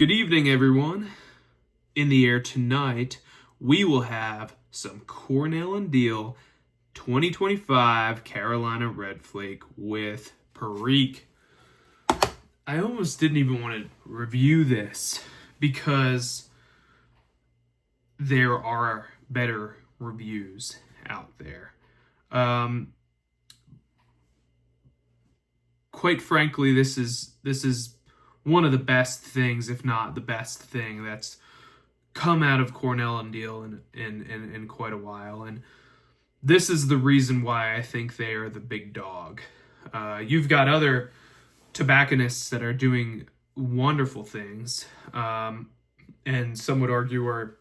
Good evening, everyone. In the air tonight, we will have some Cornell and Deal 2025 Carolina Red Flake with Perique. I almost didn't even want to review this because there are better reviews out there. Quite frankly, this is one of the best things, if not the best thing, that's come out of Cornell and Deal in quite a while. And this is the reason why I think they are the big dog. You've got other tobacconists that are doing wonderful things, and some would argue are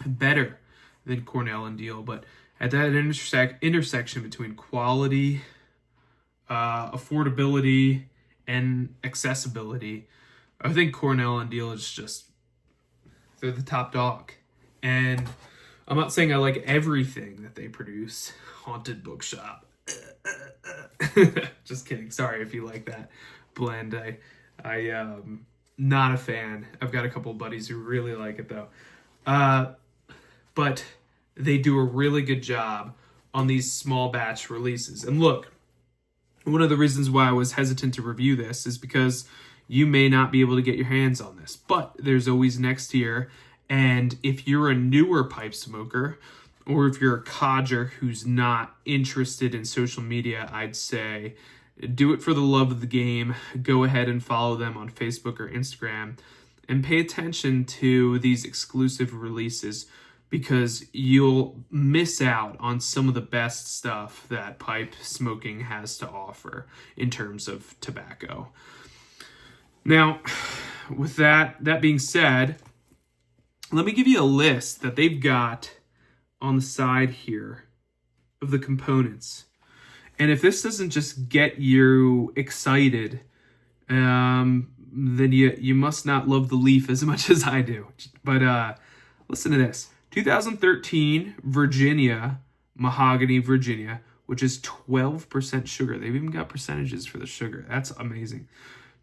better than Cornell and Deal. But at that intersection between quality, affordability, and accessibility, I think Cornell and Deal is just, they're the top dog. And I'm not saying I like everything that they produce. Haunted Bookshop. Just kidding. Sorry if you like that blend. I not a fan. I've got a couple of buddies who really like it though. But they do a really good job on these small batch releases. And look, one of the reasons why I was hesitant to review this is because you may not be able to get your hands on this, but there's always next year. And if you're a newer pipe smoker, or if you're a codger who's not interested in social media, I'd say do it for the love of the game. Go ahead and follow them on Facebook or Instagram and pay attention to these exclusive releases, because you'll miss out on some of the best stuff that pipe smoking has to offer in terms of tobacco. Now, with that being said, let me give you a list that they've got on the side here of the components. And if this doesn't just get you excited, then you must not love the leaf as much as I do. But listen to this. 2013 Virginia, Mahogany Virginia, which is 12% sugar. They've even got percentages for the sugar. That's amazing.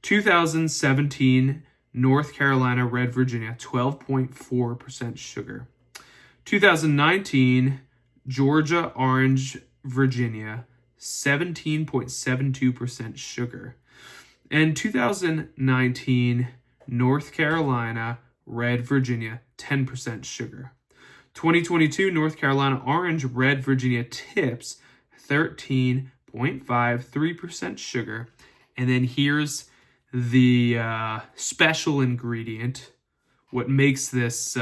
2017 North Carolina Red Virginia, 12.4% sugar. 2019 Georgia Orange Virginia, 17.72% sugar. And 2019 North Carolina Red Virginia, 10% sugar. 2022 North Carolina Orange Red Virginia Tips, 13.53% sugar. And then here's the special ingredient. What makes this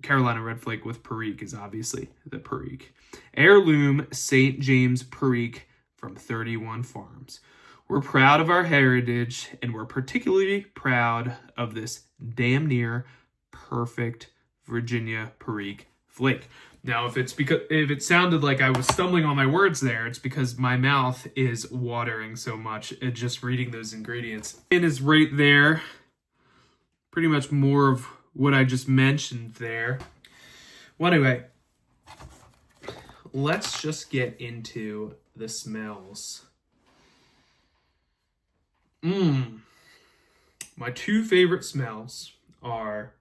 Carolina Red Flake with Perique is obviously the Perique. Heirloom St. James Perique from 31 Farms. We're proud of our heritage, and we're particularly proud of this damn near perfect Virginia Perique Flake. Now, if it sounded like I was stumbling on my words there, it's because my mouth is watering so much at just reading those ingredients. It is right there. Pretty much more of what I just mentioned there. Well, anyway, let's just get into the smells. My two favorite smells are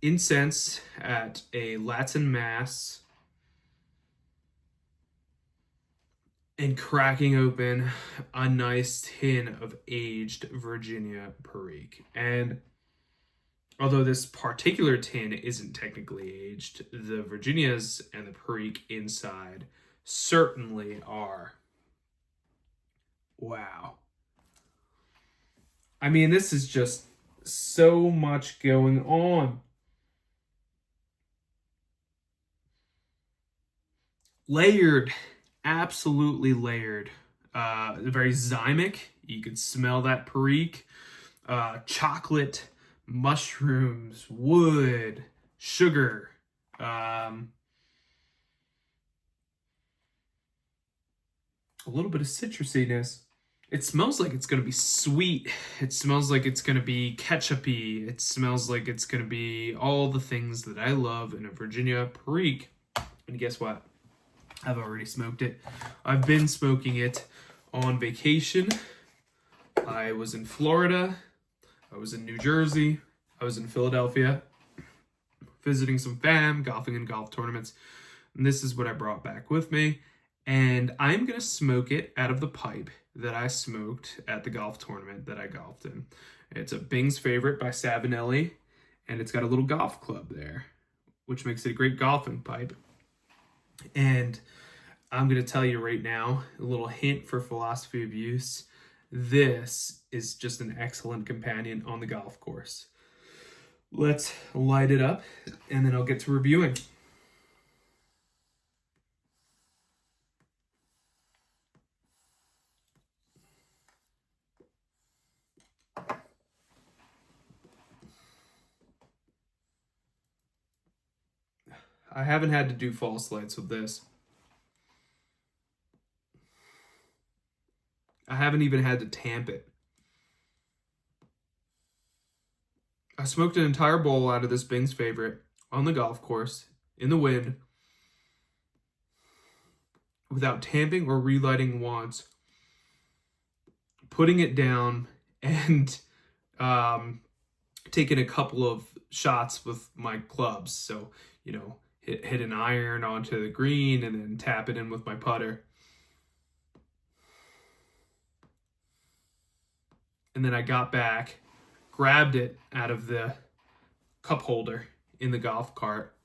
incense at a Latin Mass and cracking open a nice tin of aged Virginia Perique. And although this particular tin isn't technically aged, the Virginias and the Perique inside certainly are. Wow. I mean, this is just so much going on. Layered, absolutely layered. Very zymic. You could smell that Perique. Chocolate, mushrooms, wood, sugar. A little bit of citrusiness. It smells like it's going to be sweet. It smells like it's going to be ketchup-y. It smells like it's going to be all the things that I love in a Virginia Perique. And guess what? I've already smoked it. I've been smoking it on vacation. I was in Florida. I was in New Jersey. I was in Philadelphia, visiting some fam, golfing in golf tournaments. And this is what I brought back with me. And I'm going to smoke it out of the pipe that I smoked at the golf tournament that I golfed in. It's a Bing's Favorite by Savinelli, and it's got a little golf club there, which makes it a great golfing pipe. And I'm going to tell you right now, a little hint for philosophy of use. This is just an excellent companion on the golf course. Let's light it up, and then I'll get to reviewing. I haven't had to do false lights with this. I haven't even had to tamp it. I smoked an entire bowl out of this Bing's Favorite on the golf course, in the wind, without tamping or relighting once, putting it down, and taking a couple of shots with my clubs. So, hit an iron onto the green and then tap it in with my putter. And then I got back, grabbed it out of the cup holder in the golf cart,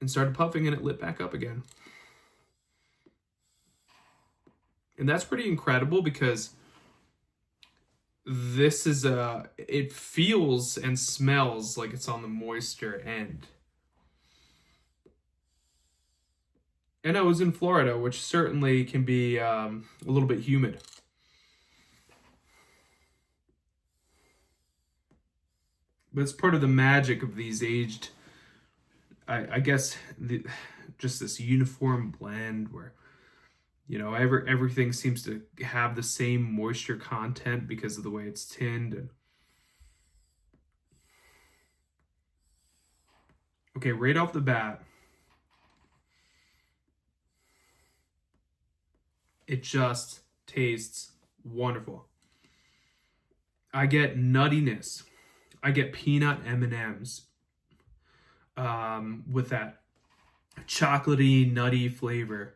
and started puffing, and it lit back up again. And that's pretty incredible because this is it feels and smells like it's on the moisture end. And I was in Florida, which certainly can be a little bit humid. But it's part of the magic of these aged, I guess, just this uniform blend where, everything seems to have the same moisture content because of the way it's tinned. And okay, right off the bat, it just tastes wonderful. I get nuttiness. I get peanut M&Ms with that chocolatey, nutty flavor.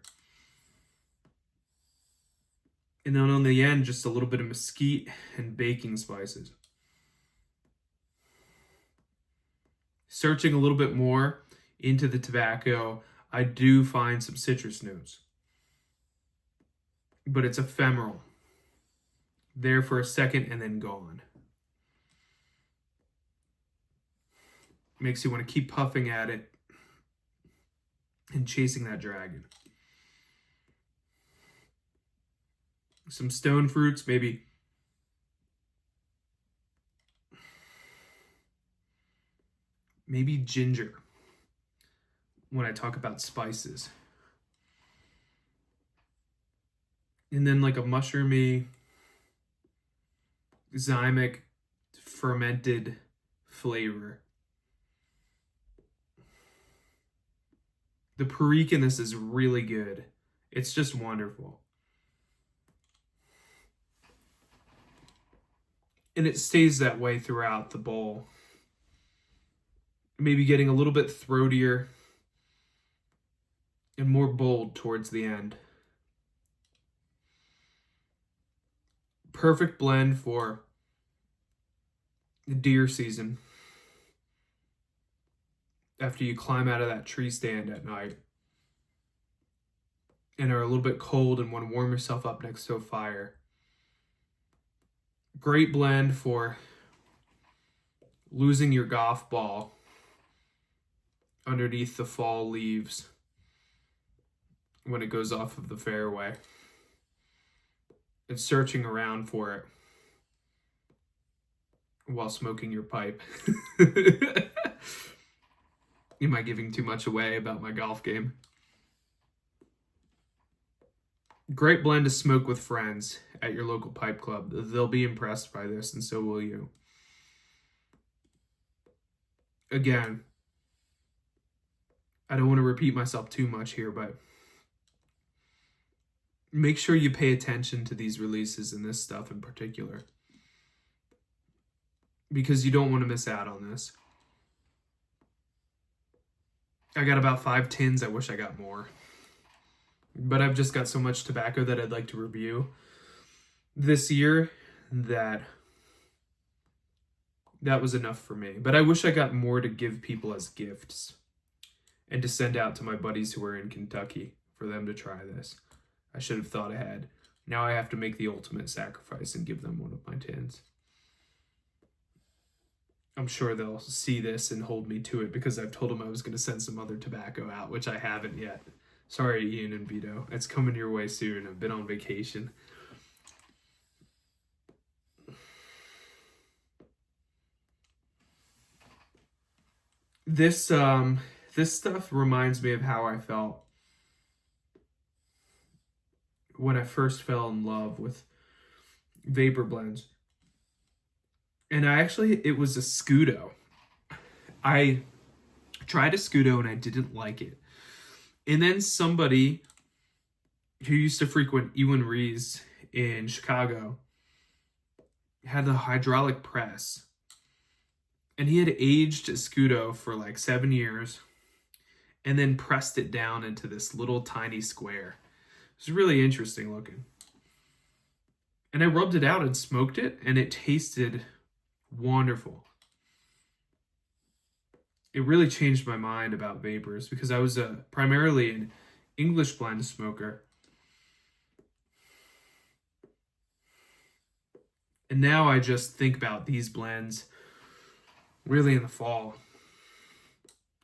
And then on the end, just a little bit of mesquite and baking spices. Searching a little bit more into the tobacco, I do find some citrus notes. But it's ephemeral. There for a second and then gone. Makes you want to keep puffing at it and chasing that dragon. Some stone fruits, maybe ginger when I talk about spices. And then like a mushroomy, zymic, fermented flavor. The Perique in this is really good. It's just wonderful. And it stays that way throughout the bowl. Maybe getting a little bit throatier and more bold towards the end. Perfect blend for the deer season. After you climb out of that tree stand at night and are a little bit cold and want to warm yourself up next to a fire. Great blend for losing your golf ball underneath the fall leaves when it goes off of the fairway and searching around for it while smoking your pipe. Am I giving too much away about my golf game? Great blend to smoke with friends at your local pipe club. They'll be impressed by this, and so will you. Again, I don't want to repeat myself too much here, but make sure you pay attention to these releases and this stuff in particular. because you don't want to miss out on this. I got about 5 tins. I wish I got more. But I've just got so much tobacco that I'd like to review this year that was enough for me. But I wish I got more to give people as gifts and to send out to my buddies who are in Kentucky for them to try this. I should have thought ahead. Now I have to make the ultimate sacrifice and give them one of my tins. I'm sure they'll see this and hold me to it because I've told them I was going to send some other tobacco out, which I haven't yet. Sorry, Ian and Vito. It's coming your way soon. I've been on vacation. This stuff reminds me of how I felt when I first fell in love with vapor blends. And it was a Scudo. I tried a Scudo and I didn't like it. And then somebody who used to frequent Ewan Rees in Chicago had the hydraulic press. And he had aged a Scudo for like 7 years and then pressed it down into this little tiny square. It was really interesting looking. And I rubbed it out and smoked it, and it tasted wonderful. It really changed my mind about vapors because I was primarily an English blend smoker. And now I just think about these blends really in the fall.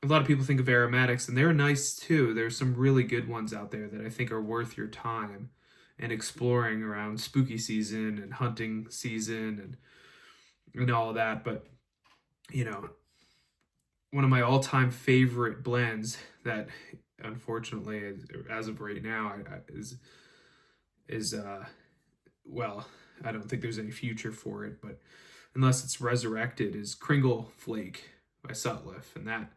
A lot of people think of aromatics, and they're nice too. There's some really good ones out there that I think are worth your time and exploring around spooky season and hunting season and all of that. But, you know, one of my all-time favorite blends that, unfortunately, as of right now, is well, I don't think there's any future for it, but unless it's resurrected, is Kringle Flake by Sutliff, and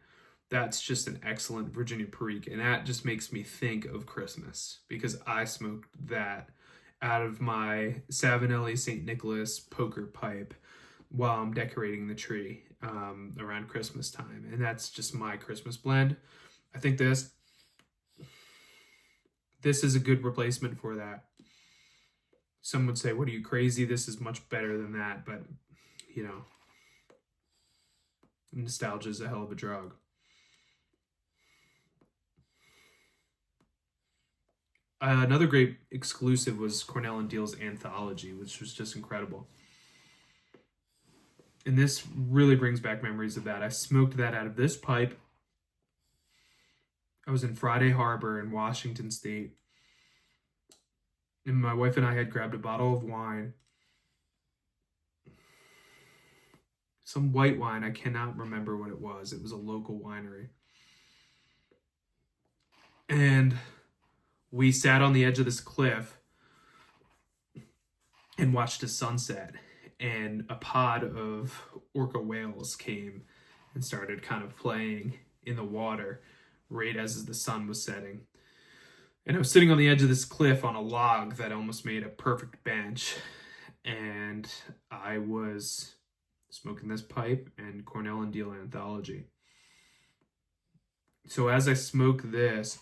that's just an excellent Virginia Perique, and that just makes me think of Christmas because I smoked that out of my Savinelli St. Nicholas poker pipe while I'm decorating the tree around Christmas time, and that's just my Christmas blend. I think this is a good replacement for that. Some would say, what are you, crazy? This is much better than that, but, you know, nostalgia is a hell of a drug. Another great exclusive was Cornell and Deal's Anthology, which was just incredible. And this really brings back memories of that. I smoked that out of this pipe. I was in Friday Harbor in Washington State. And my wife and I had grabbed a bottle of wine. Some white wine. I cannot remember what it was. It was a local winery. And we sat on the edge of this cliff and watched a sunset. And a pod of orca whales came and started kind of playing in the water right as the sun was setting. And I was sitting on the edge of this cliff on a log that almost made a perfect bench. And I was smoking this pipe and Cornell and Deal Anthology. So as I smoke this,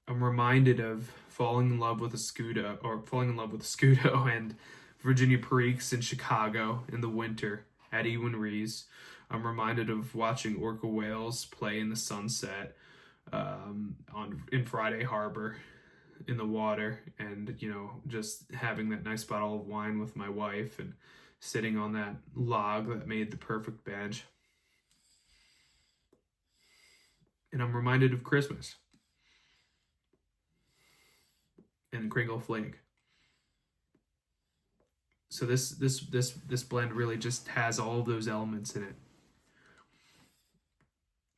I'm reminded of falling in love with a Scudo and Virginia Periques in Chicago in the winter at Ewan Rees. I'm reminded of watching orca whales play in the sunset in Friday Harbor in the water, and, you know, just having that nice bottle of wine with my wife and sitting on that log that made the perfect bench. And I'm reminded of Christmas and Kringle Flake. So this blend really just has all of those elements in it.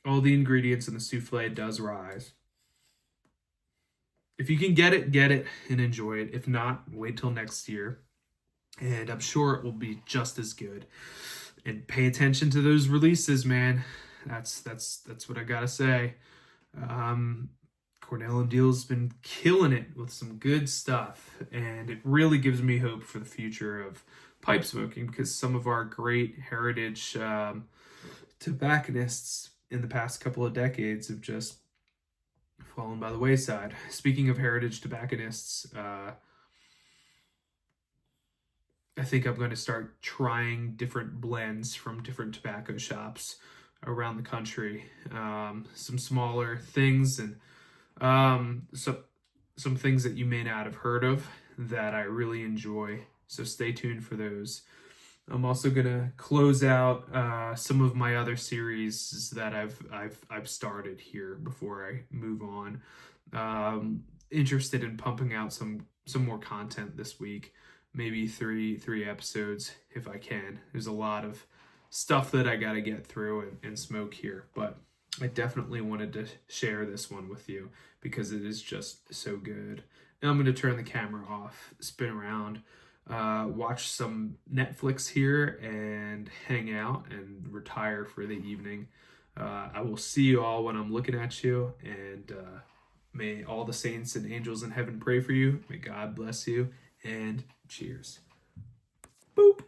All the ingredients in the souffle does rise. If you can get it and enjoy it. If not, wait till next year. And I'm sure it will be just as good. And pay attention to those releases, man. That's what I gotta say. Cornell and Deal's been killing it with some good stuff, and it really gives me hope for the future of pipe smoking, because some of our great heritage tobacconists in the past couple of decades have just fallen by the wayside. Speaking of heritage tobacconists, I think I'm going to start trying different blends from different tobacco shops around the country. Some smaller things and some things that you may not have heard of that I really enjoy. So stay tuned for those. I'm also gonna close out some of my other series that I've started here before I move on. Interested in pumping out some more content this week, maybe three episodes if I can. There's a lot of stuff that I got to get through and smoke here, but I definitely wanted to share this one with you because it is just so good. Now I'm going to turn the camera off, spin around, watch some Netflix here, and hang out and retire for the evening. I will see you all when I'm looking at you, and may all the saints and angels in heaven pray for you. May God bless you, and cheers. Boop.